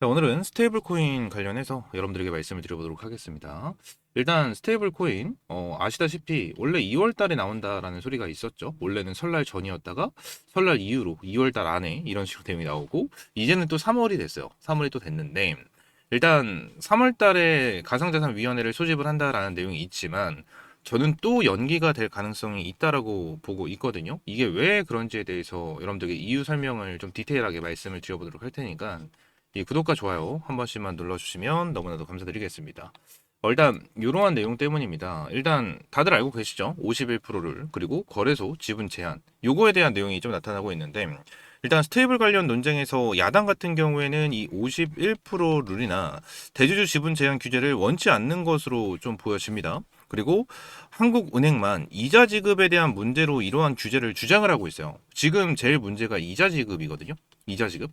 자, 오늘은 스테이블 코인 관련해서 여러분들에게 말씀을 드려보도록 하겠습니다. 일단 스테이블 코인 아시다시피 원래 2월 달에 나온다라는 소리가 있었죠. 원래는 설날 전이었다가 설날 이후로 2월 달 안에 이런 식으로 내용이 나오고 이제는 또 3월이 됐어요. 3월이 또 됐는데 일단 3월 달에 가상자산위원회를 소집을 한다라는 내용이 있지만 저는 또 연기가 될 가능성이 있다라고 보고 있거든요. 이게 왜 그런지에 대해서 여러분들에게 이유 설명을 좀 디테일하게 말씀을 드려보도록 할 테니까 이 구독과 좋아요 한 번씩만 눌러주시면 너무나도 감사드리겠습니다. 일단 이러한 내용 때문입니다. 일단 다들 알고 계시죠? 51%를 그리고 거래소 지분 제한 요거에 대한 내용이 좀 나타나고 있는데 일단 스테이블 관련 논쟁에서 야당 같은 경우에는 이 51% 룰이나 대주주 지분 제한 규제를 원치 않는 것으로 좀 보여집니다. 그리고 한국은행만 이자 지급에 대한 문제로 이러한 규제를 주장을 하고 있어요. 지금 제일 문제가 이자 지급이거든요. 이자 지급.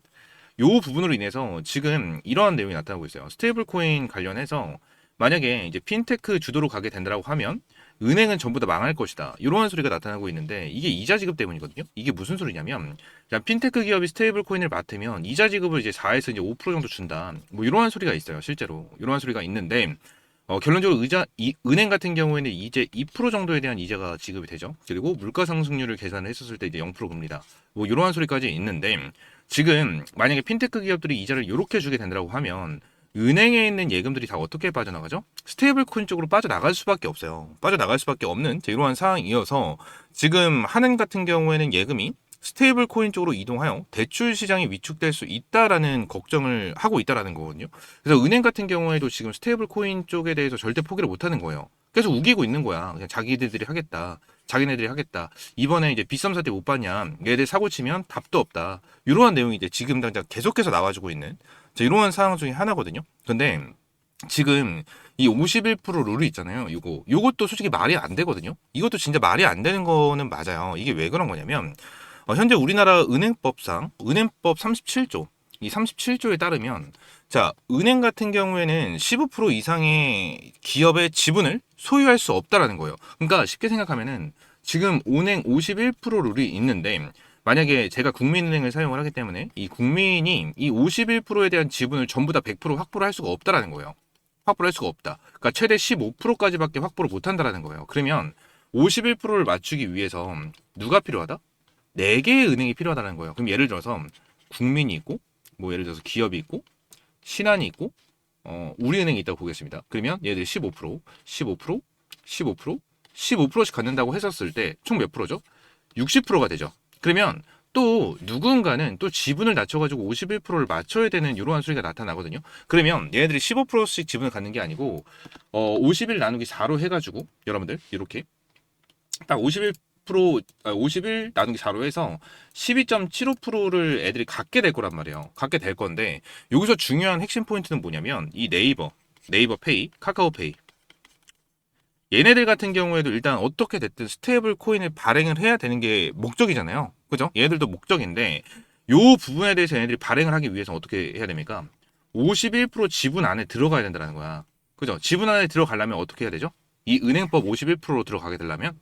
요 부분으로 인해서 지금 이러한 내용이 나타나고 있어요. 스테이블 코인 관련해서 만약에 이제 핀테크 주도로 가게 된다고 하면 은행은 전부 다 망할 것이다. 이러한 소리가 나타나고 있는데 이게 이자 지급 때문이거든요. 이게 무슨 소리냐면 핀테크 기업이 스테이블 코인을 맡으면 이자 지급을 이제 4에서 이제 5% 정도 준다. 뭐 이러한 소리가 있어요. 실제로 이러한 소리가 있는데 결론적으로 은행 같은 경우에는 이제 2% 정도에 대한 이자가 지급이 되죠. 그리고 물가 상승률을 계산을 했었을 때 이제 0% 금리다. 뭐 이러한 소리까지 있는데 지금 만약에 핀테크 기업들이 이자를 이렇게 주게 된다고 하면 은행에 있는 예금들이 다 어떻게 빠져나가죠? 스테이블 코인 쪽으로 빠져나갈 수밖에 없어요. 빠져나갈 수밖에 없는 이러한 상황이어서 지금 한은 같은 경우에는 예금이 스테이블 코인 쪽으로 이동하여 대출 시장이 위축될 수 있다라는 걱정을 하고 있다라는 거거든요. 그래서 은행 같은 경우에도 지금 스테이블 코인 쪽에 대해서 절대 포기를 못 하는 거예요. 계속 우기고 있는 거야. 그냥 자기들이 하겠다. 자기네들이 하겠다. 이번에 이제 빗썸 사태 못 봤냐. 얘들 사고 치면 답도 없다. 이러한 내용이 이제 지금 당장 계속해서 나와주고 있는 이러한 상황 중에 하나거든요. 근데 지금 이 51% 룰이 있잖아요. 요것도 솔직히 말이 안 되거든요. 이것도 진짜 말이 안 되는 거는 맞아요. 이게 왜 그런 거냐면 현재 우리나라 은행법상 은행법 37조 이 37조에 따르면 자 은행 같은 경우에는 15% 이상의 기업의 지분을 소유할 수 없다라는 거예요. 그러니까 쉽게 생각하면은 지금 은행 51% 룰이 있는데 만약에 제가 국민은행을 사용을 하기 때문에 이 국민이 이 51%에 대한 지분을 전부 다 100% 확보를 할 수가 없다라는 거예요. 확보를 할 수가 없다. 그러니까 최대 15%까지밖에 확보를 못 한다라는 거예요. 그러면 51%를 맞추기 위해서 누가 필요하다? 4개의 은행이 필요하다는 거예요. 그럼 예를 들어서 국민이 있고 뭐 예를 들어서 기업이 있고 신한이 있고 우리은행이 있다고 보겠습니다. 그러면 얘들이 15%, 15%, 15%, 15%씩 갖는다고 했었을 때 총 몇 프로죠? 60%가 되죠. 그러면 또 누군가는 또 지분을 낮춰가지고 51%를 맞춰야 되는 이러한 수리가 나타나거든요. 그러면 얘네들이 15%씩 지분을 갖는 게 아니고 50일 나누기 4로 해가지고 여러분들 이렇게 딱 51 나누기 4로 해서 12.75%를 애들이 갖게 될 거란 말이에요. 갖게 될 건데 여기서 중요한 핵심 포인트는 뭐냐면 이 네이버 페이, 카카오페이 얘네들 같은 경우에도 일단 어떻게 됐든 스테이블 코인을 발행을 해야 되는 게 목적이잖아요. 그죠? 얘네들도 목적인데 요 부분에 대해서 얘네들이 발행을 하기 위해서 어떻게 해야 됩니까? 51% 지분 안에 들어가야 된다는 거야. 그죠? 지분 안에 들어가려면 어떻게 해야 되죠? 이 은행법 51%로 들어가게 되려면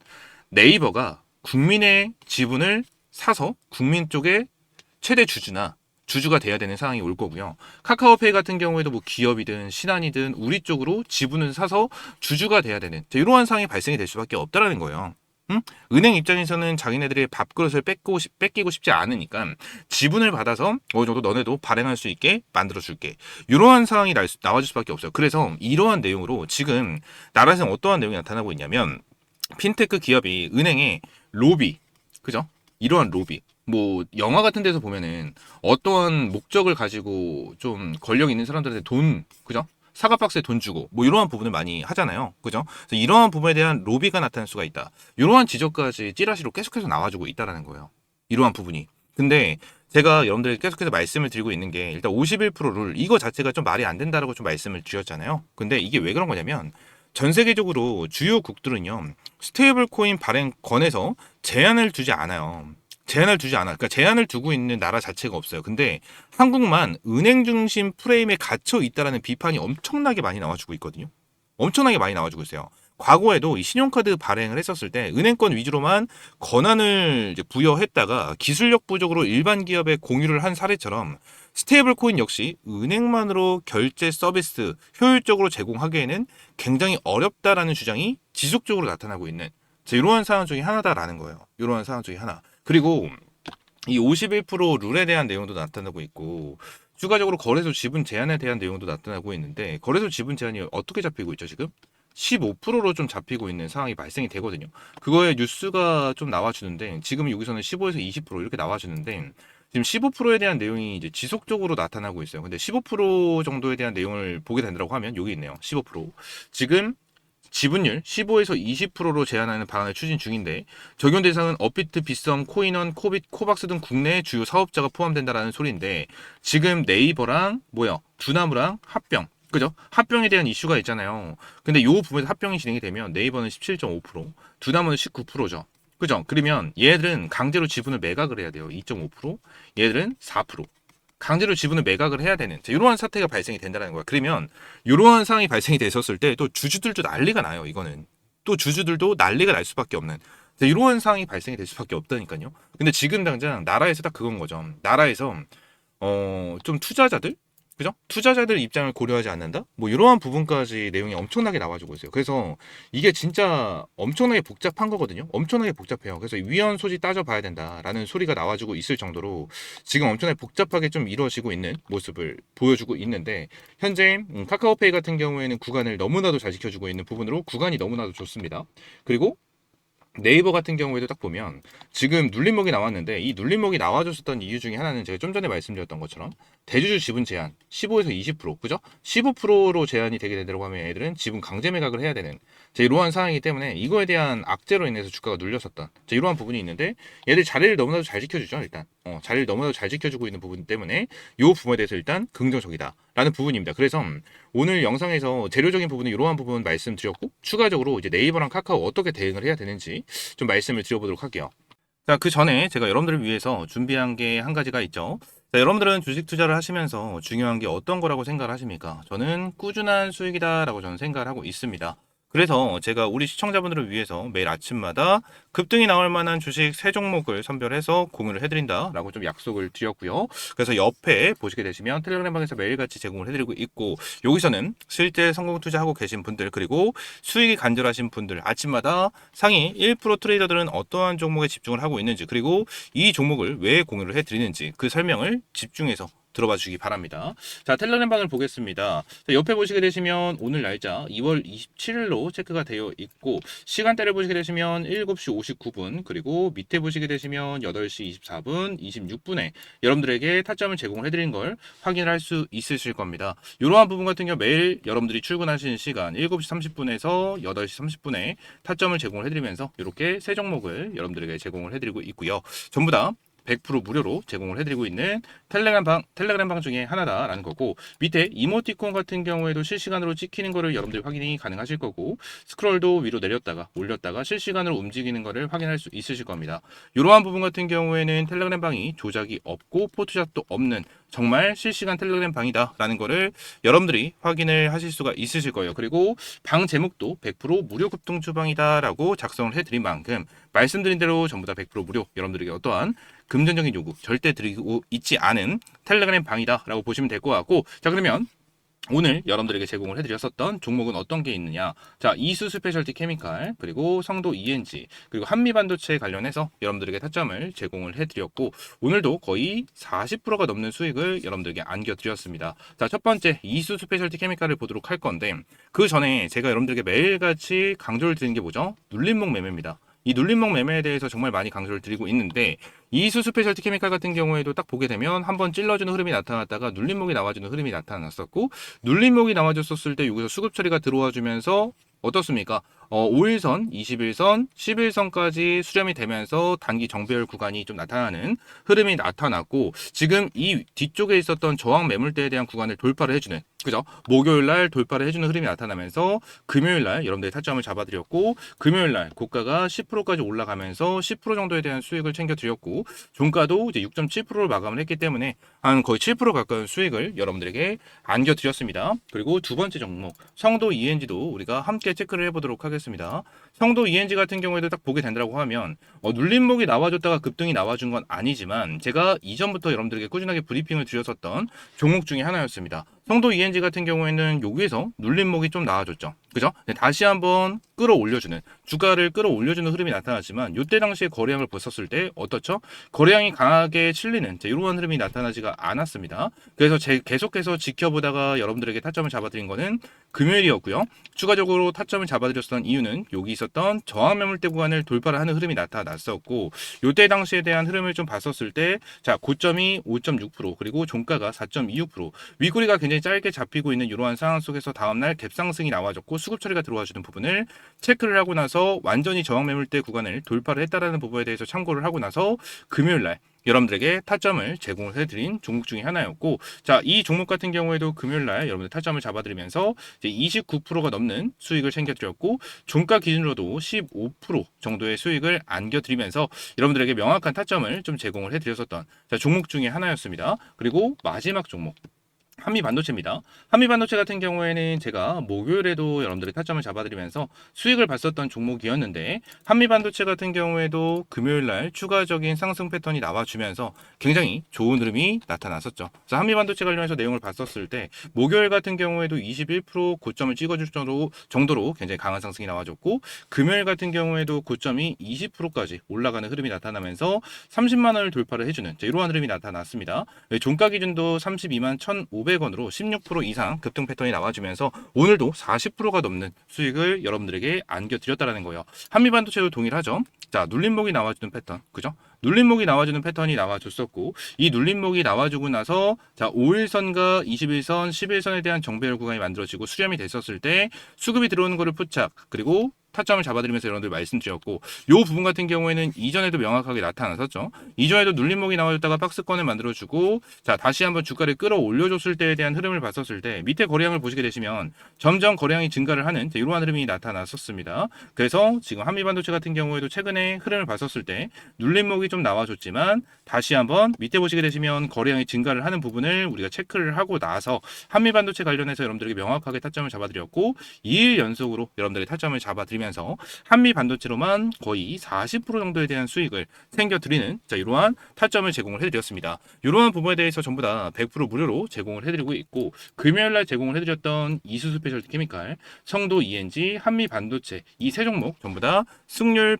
네이버가 국민의 지분을 사서 국민 쪽에 최대 주주가 돼야 되는 상황이 올 거고요. 카카오페이 같은 경우에도 뭐 기업이든 신한이든 우리 쪽으로 지분을 사서 주주가 돼야 되는 이러한 상황이 발생이 될 수밖에 없다라는 거예요. 응? 은행 입장에서는 자기네들의 밥그릇을 뺏기고 싶지 않으니까 지분을 받아서 어느 정도 너네도 발행할 수 있게 만들어 줄게. 이러한 상황이 나와줄 수밖에 없어요. 그래서 이러한 내용으로 지금 나라에서 어떠한 내용이 나타나고 있냐면 핀테크 기업이 은행에 로비, 그죠? 이러한 로비. 뭐 영화 같은 데서 보면은 어떠한 목적을 가지고 좀 권력 있는 사람들한테 돈, 그죠? 사과 박스에 돈 주고 뭐 이러한 부분을 많이 하잖아요. 그죠? 그래서 이러한 부분에 대한 로비가 나타날 수가 있다. 이러한 지적까지 찌라시로 계속해서 나와주고 있다라는 거예요. 이러한 부분이. 근데 제가 여러분들 계속해서 말씀을 드리고 있는 게 일단 51%룰 이거 자체가 좀 말이 안 된다라고 좀 말씀을 드렸잖아요. 근데 이게 왜 그런 거냐면 전 세계적으로 주요국들은요 스테이블 코인 발행 권에서 제한을 두지 않아요. 제한을 두지 않아. 그러니까 제한을 두고 있는 나라 자체가 없어요. 근데 한국만 은행 중심 프레임에 갇혀 있다라는 비판이 엄청나게 많이 나와주고 있거든요. 엄청나게 많이 나와주고 있어요. 과거에도 이 신용카드 발행을 했었을 때 은행권 위주로만 권한을 이제 부여했다가 기술력 부족으로 일반 기업에 공유를 한 사례처럼 스테이블 코인 역시 은행만으로 결제 서비스 효율적으로 제공하기에는 굉장히 어렵다라는 주장이 지속적으로 나타나고 있는 이러한 상황 중에 하나다라는 거예요. 이러한 상황 중에 하나. 그리고 이 51% 룰에 대한 내용도 나타나고 있고 추가적으로 거래소 지분 제한에 대한 내용도 나타나고 있는데 거래소 지분 제한이 어떻게 잡히고 있죠 지금? 15%로 좀 잡히고 있는 상황이 발생이 되거든요. 그거에 뉴스가 좀 나와주는데 지금 여기서는 15에서 20% 이렇게 나와주는데 지금 15%에 대한 내용이 이제 지속적으로 나타나고 있어요. 근데 15% 정도에 대한 내용을 보게 된다고 하면 여기 있네요. 15%. 지금 지분율 15에서 20%로 제한하는 방안을 추진 중인데 적용 대상은 업비트, 빗썸, 코인원, 코빗, 코박스 등 국내 주요 사업자가 포함된다라는 소리인데 지금 네이버랑 두나무랑 합병 그죠? 합병에 대한 이슈가 있잖아요. 근데 요 부분에서 합병이 진행이 되면 네이버는 17.5%, 두나무는 19%죠. 그죠? 그러면 얘들은 강제로 지분을 매각을 해야 돼요. 2.5%, 얘들은 4%. 강제로 지분을 매각을 해야 되는 이러한 사태가 발생이 된다는 거야. 그러면 이러한 상황이 발생이 됐었을 때 또 주주들도 난리가 나요. 이거는 또 주주들도 난리가 날 수밖에 없는 이러한 상황이 발생이 될 수밖에 없다니까요. 근데 지금 당장 나라에서 딱 그건 거죠. 나라에서 좀 투자자들 그죠? 투자자들 입장을 고려하지 않는다? 뭐 이러한 부분까지 내용이 엄청나게 나와주고 있어요. 그래서 이게 진짜 엄청나게 복잡한 거거든요. 엄청나게 복잡해요. 그래서 위헌 소지 따져봐야 된다라는 소리가 나와주고 있을 정도로 지금 엄청나게 복잡하게 좀 이루어지고 있는 모습을 보여주고 있는데 현재 카카오페이 같은 경우에는 구간을 너무나도 잘 지켜주고 있는 부분으로 구간이 너무나도 좋습니다. 그리고 네이버 같은 경우에도 딱 보면 지금 눌림목이 나왔는데 이 눌림목이 나와줬었던 이유 중에 하나는 제가 좀 전에 말씀드렸던 것처럼 대주주 지분 제한 15에서 20% 그죠? 15%로 제한이 되게 된다고 하면 애들은 지분 강제 매각을 해야 되는 이러한 상황이기 때문에 이거에 대한 악재로 인해서 주가가 눌렸었던 이러한 부분이 있는데 얘들 자리를 너무나도 잘 지켜주죠 일단 자리를 너무나도 잘 지켜주고 있는 부분 때문에 이 부분에 대해서 일단 긍정적이다 라는 부분입니다. 그래서 오늘 영상에서 재료적인 부분은 이러한 부분 말씀드렸고 추가적으로 이제 네이버랑 카카오 어떻게 대응을 해야 되는지 좀 말씀을 드려보도록 할게요. 자, 그 전에 제가 여러분들을 위해서 준비한 게 한 가지가 있죠. 자, 여러분들은 주식 투자를 하시면서 중요한 게 어떤 거라고 생각을 하십니까? 저는 꾸준한 수익이다라고 저는 생각을 하고 있습니다. 그래서 제가 우리 시청자분들을 위해서 매일 아침마다 급등이 나올 만한 주식 3종목을 선별해서 공유를 해드린다라고 좀 약속을 드렸고요. 그래서 옆에 보시게 되시면 텔레그램 방에서 매일같이 제공을 해드리고 있고 여기서는 실제 성공 투자하고 계신 분들 그리고 수익이 간절하신 분들 아침마다 상위 1% 트레이더들은 어떠한 종목에 집중을 하고 있는지 그리고 이 종목을 왜 공유를 해드리는지 그 설명을 집중해서 들어봐 주시기 바랍니다. 자, 텔레그램 방을 보겠습니다. 자, 옆에 보시게 되시면 오늘 날짜 2월 27일로 체크가 되어 있고 시간대를 보시게 되시면 7시 59분 그리고 밑에 보시게 되시면 8시 24분 26분에 여러분들에게 타점을 제공을 해드린 걸 확인을 할 수 있으실 겁니다. 이러한 부분 같은 경우 매일 여러분들이 출근하시는 시간 7시 30분에서 8시 30분에 타점을 제공을 해드리면서 이렇게 세 종목을 여러분들에게 제공을 해드리고 있고요. 전부 다 100% 무료로 제공을 해드리고 있는 텔레그램 방 중에 하나다라는 거고 밑에 이모티콘 같은 경우에도 실시간으로 찍히는 거를 여러분들이 확인이 가능하실 거고 스크롤도 위로 내렸다가 올렸다가 실시간으로 움직이는 거를 확인할 수 있으실 겁니다. 이러한 부분 같은 경우에는 텔레그램 방이 조작이 없고 포토샵도 없는 정말 실시간 텔레그램 방이다라는 거를 여러분들이 확인을 하실 수가 있으실 거예요. 그리고 방 제목도 100% 무료 급등 주방이다라고 작성을 해드린 만큼 말씀드린 대로 전부 다 100% 무료 여러분들에게 어떠한 금전적인 요구 절대 드리고 있지 않은 텔레그램 방이다라고 보시면 될 것 같고 자 그러면 오늘 여러분들에게 제공을 해드렸었던 종목은 어떤 게 있느냐 자 이수 스페셜티 케미칼 그리고 성도 ENG 그리고 한미반도체 관련해서 여러분들에게 타점을 제공을 해드렸고 오늘도 거의 40%가 넘는 수익을 여러분들에게 안겨드렸습니다. 자 첫 번째 이수 스페셜티 케미칼을 보도록 할 건데 그 전에 제가 여러분들에게 매일같이 강조를 드리는 게 뭐죠? 눌림목 매매입니다. 이 눌림목 매매에 대해서 정말 많이 강조를 드리고 있는데 이수 스페셜티 케미칼 같은 경우에도 딱 보게 되면 한번 찔러주는 흐름이 나타났다가 눌림목이 나와주는 흐름이 나타났었고 눌림목이 나와줬었을 때 여기서 수급 처리가 들어와 주면서 어떻습니까? 5일선, 21선, 11선까지 수렴이 되면서 단기 정배열 구간이 좀 나타나는 흐름이 나타났고 지금 이 뒤쪽에 있었던 저항 매물대에 대한 구간을 돌파를 해주는 그죠? 목요일 날 돌파를 해주는 흐름이 나타나면서 금요일 날 여러분들이 타점을 잡아드렸고 금요일 날 고가가 10%까지 올라가면서 10% 정도에 대한 수익을 챙겨드렸고 종가도 이제 6.7%를 마감을 했기 때문에 한 거의 7% 가까운 수익을 여러분들에게 안겨드렸습니다. 그리고 두 번째 종목 성도 ENG도 우리가 함께 체크를 해보도록 하겠습니다. 성도 ENG 같은 경우에도 딱 보게 된다고 하면 눌림목이 나와줬다가 급등이 나와준 건 아니지만 제가 이전부터 여러분들에게 꾸준하게 브리핑을 드렸었던 종목 중에 하나였습니다. 성도 ENG 같은 경우에는 여기에서 눌림목이 좀 나와줬죠. 그죠? 네, 다시 한번 끌어올려주는 주가를 끌어올려주는 흐름이 나타났지만 이때 당시에 거래량을 봤었을 때 어떻죠? 거래량이 강하게 실리는 이러한 흐름이 나타나지가 않았습니다. 그래서 계속해서 지켜보다가 여러분들에게 타점을 잡아드린 거는 금요일이었고요. 추가적으로 타점을 잡아드렸던 이유는 여기 있었던 저항 매물대 구간을 돌파를 하는 흐름이 나타났었고 이때 당시에 대한 흐름을 좀 봤었을 때 자 고점이 5.6% 그리고 종가가 4.26% 윗꼬리가 굉장히 짧게 잡히고 있는 이러한 상황 속에서 다음날 갭상승이 나와줬고 수급 처리가 들어와주는 부분을 체크를 하고 나서 완전히 저항 매물대 구간을 돌파를 했다라는 부분에 대해서 참고를 하고 나서 금요일날 여러분들에게 타점을 제공을 해드린 종목 중에 하나였고 자, 이 종목 같은 경우에도 금요일날 여러분들 타점을 잡아드리면서 이제 29%가 넘는 수익을 챙겨드렸고 종가 기준으로도 15% 정도의 수익을 안겨드리면서 여러분들에게 명확한 타점을 좀 제공을 해드렸었던 자, 종목 중에 하나였습니다. 그리고 마지막 종목 한미반도체입니다. 한미반도체 같은 경우에는 제가 목요일에도 여러분들의 타점을 잡아드리면서 수익을 봤었던 종목이었는데 한미반도체 같은 경우에도 금요일날 추가적인 상승 패턴이 나와주면서 굉장히 좋은 흐름이 나타났었죠. 그래서 한미반도체 관련해서 내용을 봤었을 때 목요일 같은 경우에도 21% 고점을 찍어줄 정도로 굉장히 강한 상승이 나와줬고 금요일 같은 경우에도 고점이 20%까지 올라가는 흐름이 나타나면서 30만 원을 돌파를 해주는 이러한 흐름이 나타났습니다. 종가 기준도 32만 1,500원으로 16% 이상 급등 패턴이 나와주면서 오늘도 40%가 넘는 수익을 여러분들에게 안겨드렸다는 거예요. 한미반도체도 동일하죠. 자, 눌림목이 나와주는 패턴, 그죠? 눌림목이 나와주는 패턴이 나와줬었고 이 눌림목이 나와주고 나서 자 5일선과 21선, 11선에 대한 정배열 구간이 만들어지고 수렴이 됐었을 때 수급이 들어오는 것을 포착 그리고 타점을 잡아드리면서 여러분들 말씀드렸고 이 부분 같은 경우에는 이전에도 명확하게 나타났었죠. 이전에도 눌림목이 나와줬다가 박스권을 만들어주고 자 다시 한번 주가를 끌어올려줬을 때에 대한 흐름을 봤었을 때 밑에 거래량을 보시게 되시면 점점 거래량이 증가를 하는 이러한 흐름이 나타났었습니다. 그래서 지금 한미반도체 같은 경우에도 최근에 흐름을 봤었을 때 눌림목이 좀 나와줬지만 다시 한번 밑에 보시게 되시면 거래량이 증가를 하는 부분을 우리가 체크를 하고 나서 한미반도체 관련해서 여러분들에게 명확하게 타점을 잡아드렸고 2일 연속으로 여러분들의 타점을 잡아드리면서 한미 반도체로만 거의 40% 정도에 대한 수익을 챙겨드리는 이러한 타점을 제공을 해드렸습니다. 이러한 부분에 대해서 전부 다 100% 무료로 제공을 해드리고 있고 금요일날 제공을 해드렸던 이수 스페셜티 케미칼, 성도 ENG, 한미 반도체 이 세 종목 전부 다 승률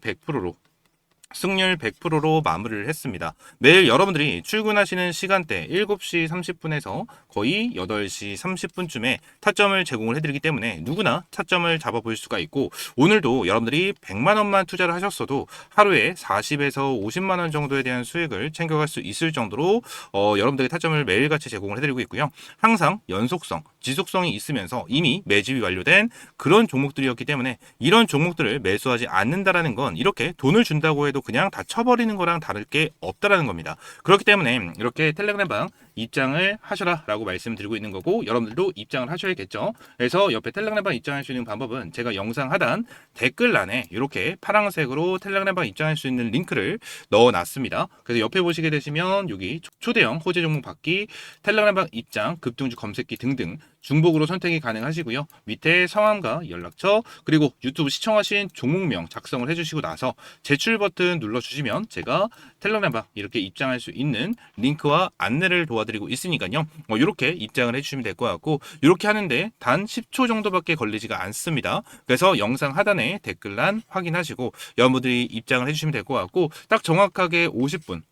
100%로 마무리를 했습니다. 매일 여러분들이 출근하시는 시간대 7시 30분에서 거의 8시 30분쯤에 타점을 제공을 해드리기 때문에 누구나 타점을 잡아볼 수가 있고 오늘도 여러분들이 100만 원만 투자를 하셨어도 하루에 40에서 50만 원 정도에 대한 수익을 챙겨갈 수 있을 정도로 여러분들에게 타점을 매일같이 제공을 해드리고 있고요. 항상 연속성, 지속성이 있으면서 이미 매집이 완료된 그런 종목들이었기 때문에 이런 종목들을 매수하지 않는다라는 건 이렇게 돈을 준다고 해도 그냥 다 쳐버리는 거랑 다를 게 없다라는 겁니다. 그렇기 때문에 이렇게 텔레그램방 입장을 하셔라 라고 말씀드리고 있는 거고 여러분들도 입장을 하셔야겠죠. 그래서 옆에 텔레그램방 입장할 수 있는 방법은 제가 영상 하단 댓글란에 이렇게 파란색으로 텔레그램방 입장할 수 있는 링크를 넣어놨습니다. 그래서 옆에 보시게 되시면 여기 초대형 호재 종목 받기, 텔레그램방 입장, 급등주 검색기 등등 중복으로 선택이 가능하시고요. 밑에 성함과 연락처 그리고 유튜브 시청하신 종목명 작성을 해주시고 나서 제출 버튼 눌러주시면 제가 텔레그램방 이렇게 입장할 수 있는 링크와 안내를 도와드리고 있으니까요. 이렇게 입장을 해주시면 될 것 같고 이렇게 하는데 단 10초 정도밖에 걸리지가 않습니다. 그래서 영상 하단에 댓글란 확인하시고 여러분들이 입장을 해주시면 될 것 같고 딱 정확하게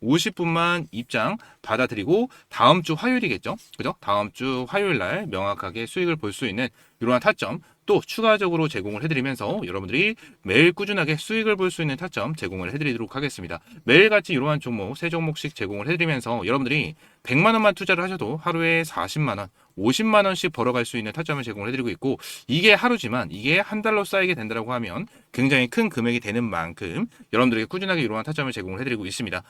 50분만 입장 받아드리고 다음 주 화요일이겠죠. 그죠? 다음 주 화요일 날 명확하게 수익을 볼 수 있는 이러한 타점 또 추가적으로 제공을 해드리면서 여러분들이 매일 꾸준하게 수익을 볼 수 있는 타점 제공을 해드리도록 하겠습니다. 매일같이 이러한 종목, 세 종목씩 제공을 해드리면서 여러분들이 100만 원만 투자를 하셔도 하루에 40만 원, 50만 원씩 벌어갈 수 있는 타점을 제공을 해드리고 있고 이게 하루지만 이게 한 달로 쌓이게 된다고 하면 굉장히 큰 금액이 되는 만큼 여러분들에게 꾸준하게 이러한 타점을 제공을 해드리고 있습니다.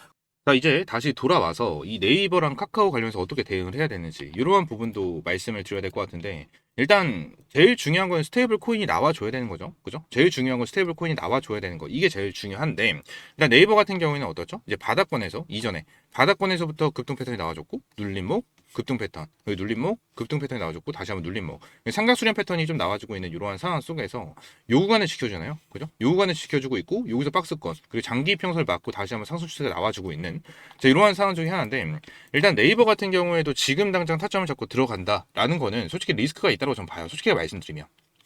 자, 이제 다시 돌아와서 이 네이버랑 카카오 관련해서 어떻게 대응을 해야 되는지 이러한 부분도 말씀을 드려야 될 것 같은데, 일단 제일 중요한 건 스테이블 코인이 나와줘야 되는 거죠. 그죠? 제일 중요한 건 스테이블 코인이 나와줘야 되는 거. 이게 제일 중요한데, 일단 네이버 같은 경우에는 어떻죠? 이제 바닥권에서 이전에 바닥권에서부터 급등 패턴이 나와줬고, 눌림목, 급등 패턴, 눌림목, 급등 패턴이 나와줬고, 다시 한번 눌림목, 삼각수렴 패턴이 좀 나와주고 있는 이러한 상황 속에서 요 구간을 지켜주잖아요. 그죠? 요 구간을 지켜주고 있고, 여기서 박스권, 그리고 장기 평선을 맞고 다시 한번 상승 추세가 나와주고 있는, 자, 이러한 상황 중에 하나인데, 일단 네이버 같은 경우에도 지금 당장 타점을 잡고 들어간다라는 거는 솔직히 리스크가 있다고 저는 봐요. 솔직히 말씀드리면.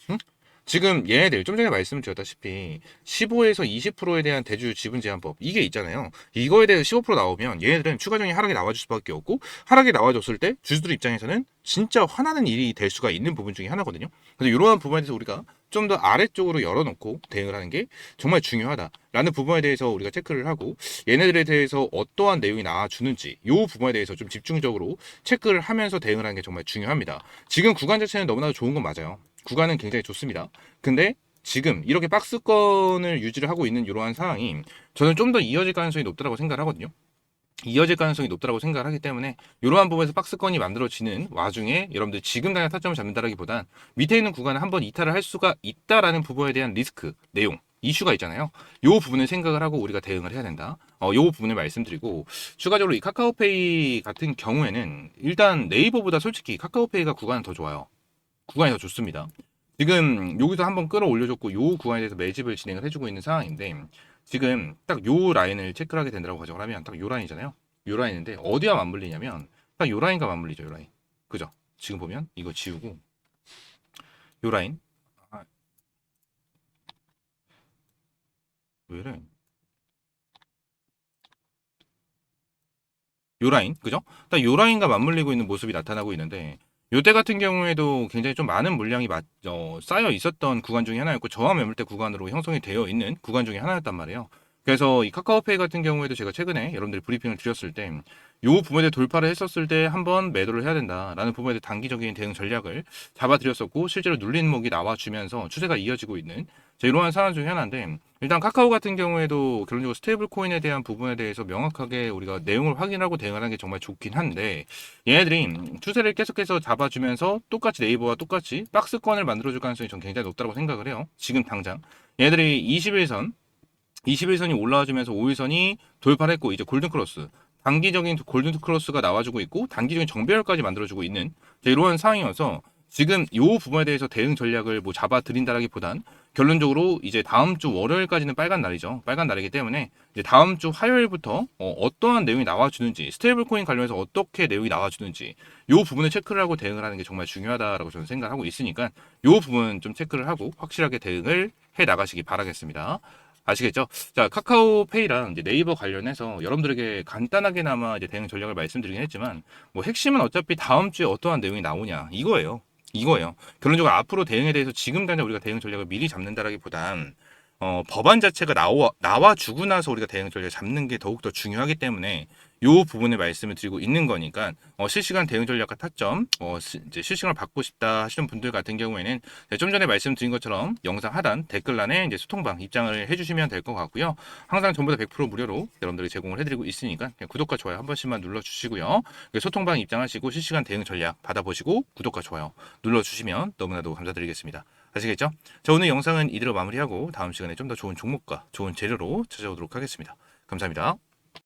응? 지금 얘네들 좀 전에 말씀드렸다시피 15에서 20%에 대한 대주 지분 제한법 이게 있잖아요. 이거에 대해서 15% 나오면 얘네들은 추가적인 하락이 나와줄 수밖에 없고, 하락이 나와줬을 때 주주들 입장에서는 진짜 화나는 일이 될 수가 있는 부분 중에 하나거든요. 그래서 이러한 부분에 대해서 우리가 좀 더 아래쪽으로 열어놓고 대응을 하는 게 정말 중요하다라는 부분에 대해서 우리가 체크를 하고, 얘네들에 대해서 어떠한 내용이 나와주는지 이 부분에 대해서 좀 집중적으로 체크를 하면서 대응을 하는 게 정말 중요합니다. 지금 구간 자체는 너무나도 좋은 건 맞아요. 구간은 굉장히 좋습니다. 근데 지금 이렇게 박스권을 유지를 하고 있는 이러한 상황이 저는 좀 더 이어질 가능성이 높다고 생각을 하거든요. 이어질 가능성이 높다고 생각을 하기 때문에 이러한 부분에서 박스권이 만들어지는 와중에 여러분들 지금 당장 타점을 잡는다라기보단 밑에 있는 구간을 한번 이탈을 할 수가 있다라는 부분에 대한 리스크, 내용, 이슈가 있잖아요. 이 부분을 생각을 하고 우리가 대응을 해야 된다. 이 부분을 말씀드리고, 추가적으로 이 카카오페이 같은 경우에는 일단 네이버보다 솔직히 카카오페이가 구간은 더 좋아요. 구간이 더 좋습니다. 지금 여기서 한번 끌어올려줬고 요 구간에 대해서 매집을 진행을 해주고 있는 상황인데, 지금 딱 요 라인을 체크를 하게 된다고 가정을 하면 딱 요 라인이잖아요. 요 라인인데 어디와 맞물리냐면 딱 요 라인과 맞물리죠. 요 라인. 그죠? 지금 보면 이거 지우고 요 라인. 아, 왜 이래? 요 라인. 그죠? 딱 요 라인과 맞물리고 있는 모습이 나타나고 있는데, 요때 같은 경우에도 굉장히 좀 많은 물량이 쌓여 있었던 구간 중에 하나였고, 저항 매물대 구간으로 형성이 되어 있는 구간 중에 하나였단 말이에요. 그래서 이 카카오페이 같은 경우에도 제가 최근에 여러분들 브리핑을 드렸을 때, 요 부분에 돌파를 했었을 때 한번 매도를 해야 된다라는 부분에 단기적인 대응 전략을 잡아드렸었고, 실제로 눌린 목이 나와주면서 추세가 이어지고 있는, 자, 이러한 상황 중에 하나인데, 일단 카카오 같은 경우에도 결론적으로 스테이블 코인에 대한 부분에 대해서 명확하게 우리가 내용을 확인하고 대응하는 게 정말 좋긴 한데, 얘네들이 추세를 계속해서 잡아주면서 똑같이 네이버와 똑같이 박스권을 만들어줄 가능성이 전 굉장히 높다고 생각을 해요. 지금 당장 얘네들이 21선이 올라와주면서 5일선이 돌파를 했고, 이제 골든크로스, 단기적인 골든크로스가 나와주고 있고 단기적인 정배열까지 만들어주고 있는, 이러한 상황이어서 지금 이 부분에 대해서 대응 전략을 뭐 잡아드린다라기보단 결론적으로 이제 다음 주 월요일까지는 빨간 날이죠. 빨간 날이기 때문에 이제 다음 주 화요일부터 어떠한 내용이 나와주는지, 스테이블 코인 관련해서 어떻게 내용이 나와주는지 이 부분을 체크를 하고 대응을 하는 게 정말 중요하다라고 저는 생각하고 있으니까, 이 부분 좀 체크를 하고 확실하게 대응을 해 나가시기 바라겠습니다. 아시겠죠? 자, 카카오페이랑 이제 네이버 관련해서 여러분들에게 간단하게나마 이제 대응 전략을 말씀드리긴 했지만, 뭐 핵심은 어차피 다음 주에 어떠한 내용이 나오냐 이거예요. 이거예요. 결론적으로 앞으로 대응에 대해서 지금 당장 우리가 대응 전략을 미리 잡는다라기보단 법안 자체가 나와주고 나서 우리가 대응 전략을 잡는 게 더욱더 중요하기 때문에 이 부분을 말씀을 드리고 있는 거니까, 실시간 대응 전략과 타점, 이제 실시간을 받고 싶다 하시는 분들 같은 경우에는 좀 전에 말씀드린 것처럼 영상 하단 댓글란에 이제 소통방 입장을 해주시면 될 것 같고요. 항상 전부 다 100% 무료로 여러분들이 제공을 해드리고 있으니까 그냥 구독과 좋아요 한 번씩만 눌러주시고요. 소통방 입장하시고 실시간 대응 전략 받아보시고 구독과 좋아요 눌러주시면 너무나도 감사드리겠습니다. 아시겠죠? 자, 오늘 영상은 이대로 마무리하고 다음 시간에 좀 더 좋은 종목과 좋은 재료로 찾아오도록 하겠습니다. 감사합니다.